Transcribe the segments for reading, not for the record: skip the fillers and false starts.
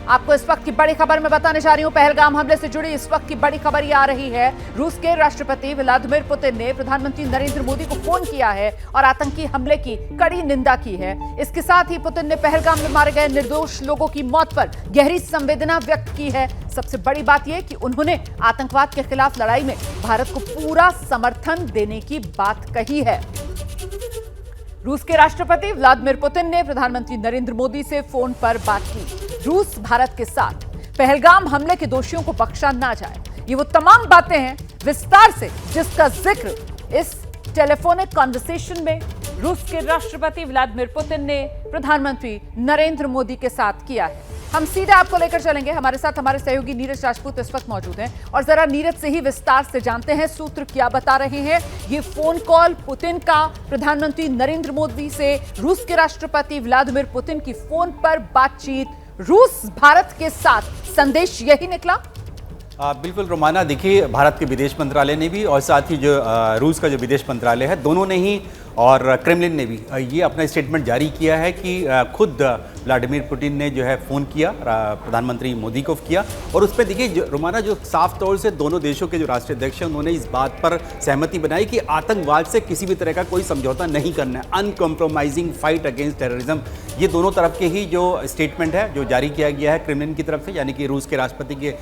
आपको इस वक्त की बड़ी खबर मैं बताने जा रही हूं। पहलगाम हमले से जुड़ी इस वक्त की बड़ी खबर ये आ रही है। रूस के राष्ट्रपति व्लादिमीर पुतिन ने प्रधानमंत्री नरेंद्र मोदी को फोन किया है और आतंकी हमले की कड़ी निंदा की है। इसके साथ ही पुतिन ने पहलगाम में मारे गए निर्दोष लोगों की मौत पर गहरी संवेदना व्यक्त की है। सबसे बड़ी बात यह कि उन्होंने आतंकवाद के खिलाफ लड़ाई में भारत को पूरा समर्थन देने की बात कही है। रूस के राष्ट्रपति व्लादिमीर पुतिन ने प्रधानमंत्री नरेंद्र मोदी से फोन पर बात की। रूस भारत के साथ पहलगाम हमले के दोषियों को बख्शा ना जाए, ये वो तमाम बातें हैं विस्तार से जिसका जिक्र इस टेलीफोनिक कॉन्वर्सेशन में रूस के राष्ट्रपति व्लादिमीर पुतिन ने प्रधानमंत्री नरेंद्र मोदी के साथ किया है। हम सीधे आपको लेकर चलेंगे। हमारे साथ हमारे सहयोगी नीरज राजपूत इस वक्त मौजूद हैं और जरा नीरज से ही विस्तार से जानते हैं सूत्र क्या बता रहे हैं। ये फोन कॉल पुतिन का प्रधानमंत्री नरेंद्र मोदी से रूस के राष्ट्रपति व्लादिमीर पुतिन की फोन पर बातचीत, रूस भारत के साथ संदेश यही निकला। बिल्कुल रोमाना, देखिए भारत के विदेश मंत्रालय ने भी और साथ ही जो रूस का जो विदेश मंत्रालय है, दोनों ने ही और क्रेमलिन ने भी ये अपना स्टेटमेंट जारी किया है कि खुद व्लादिमीर पुतिन ने जो है फ़ोन किया, प्रधानमंत्री मोदी को किया और उस पर देखिए रोमाना जो साफ तौर से दोनों देशों के जो राष्ट्रीय अध्यक्ष हैं उन्होंने इस बात पर सहमति बनाई कि आतंकवाद से किसी भी तरह का कोई समझौता नहीं करना है। अनकॉम्प्रोमाइजिंग फाइट अगेंस्ट टेररिज्म, ये दोनों तरफ के ही जो स्टेटमेंट है जो जारी किया गया है क्रेमलिन की तरफ से, यानी कि रूस के राष्ट्रपति के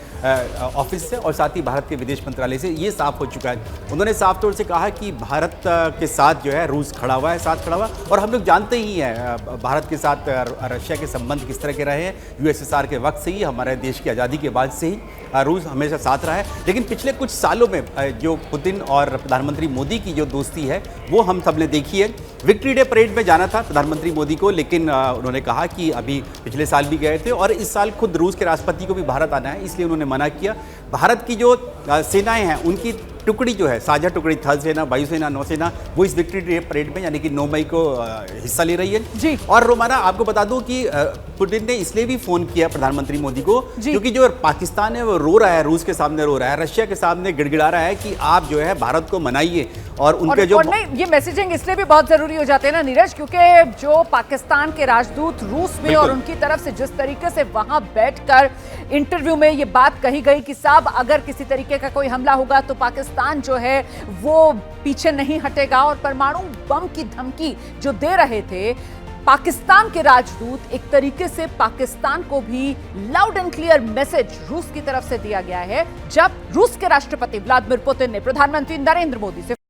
ऑफिस से और साथ ही भारत के विदेश मंत्रालय से ये साफ हो चुका है। उन्होंने साफ तौर से कहा कि भारत के साथ जो है रूस खड़ा हुआ है, साथ खड़ा हुआ और हम लोग जानते ही हैं भारत के साथ रशिया के संबंध किस तरह के रहे हैं। यूएसएसआर के वक्त से ही, हमारे देश की आज़ादी के बाद से ही रूस हमेशा साथ रहा है। लेकिन पिछले कुछ सालों में जो पुतिन और प्रधानमंत्री मोदी की जो दोस्ती है वो हम सब ने देखी है। विक्ट्री डे परेड में जाना था प्रधानमंत्री मोदी को, लेकिन उन्होंने कहा कि अभी पिछले साल भी गए थे और इस साल खुद रूस के राष्ट्रपति को भी भारत आना है, इसलिए उन्होंने मना किया। भारत की जो सेनाएं हैं उनकी टुकड़ी जो है, साझा टुकड़ी, थल सेना, वायुसेना, नौसेना, वो इस विक्ट्री डे परेड में यानी कि 9 मई को हिस्सा ले रही है जी। और रोमाना आपको बता दूं कि पुतिन ने इसलिए भी फोन किया प्रधानमंत्री मोदी को क्योंकि जो पाकिस्तान है वो रो रहा है, रूस के सामने रो रहा है, रशिया के सामने गिड़गिड़ा रहा है कि आप जो है भारत को मनाइए और उनके जो नहीं, ये मैसेजिंग इसलिए भी बहुत जरूरी हो जाते हैं ना नीरज, क्योंकि जो पाकिस्तान के राजदूत रूस में और उनकी तरफ से जिस तरीके से वहां बैठकर इंटरव्यू में ये बात कही गई कि साहब अगर किसी तरीके का कोई हमला होगा तो पाकिस्तान जो है वो पीछे नहीं हटेगा, और परमाणु बम की धमकी जो दे रहे थे पाकिस्तान के राजदूत, एक तरीके से पाकिस्तान को भी लाउड एंड क्लियर मैसेज रूस की तरफ से दिया गया है जब रूस के राष्ट्रपति व्लादिमीर पुतिन ने प्रधानमंत्री नरेंद्र मोदी से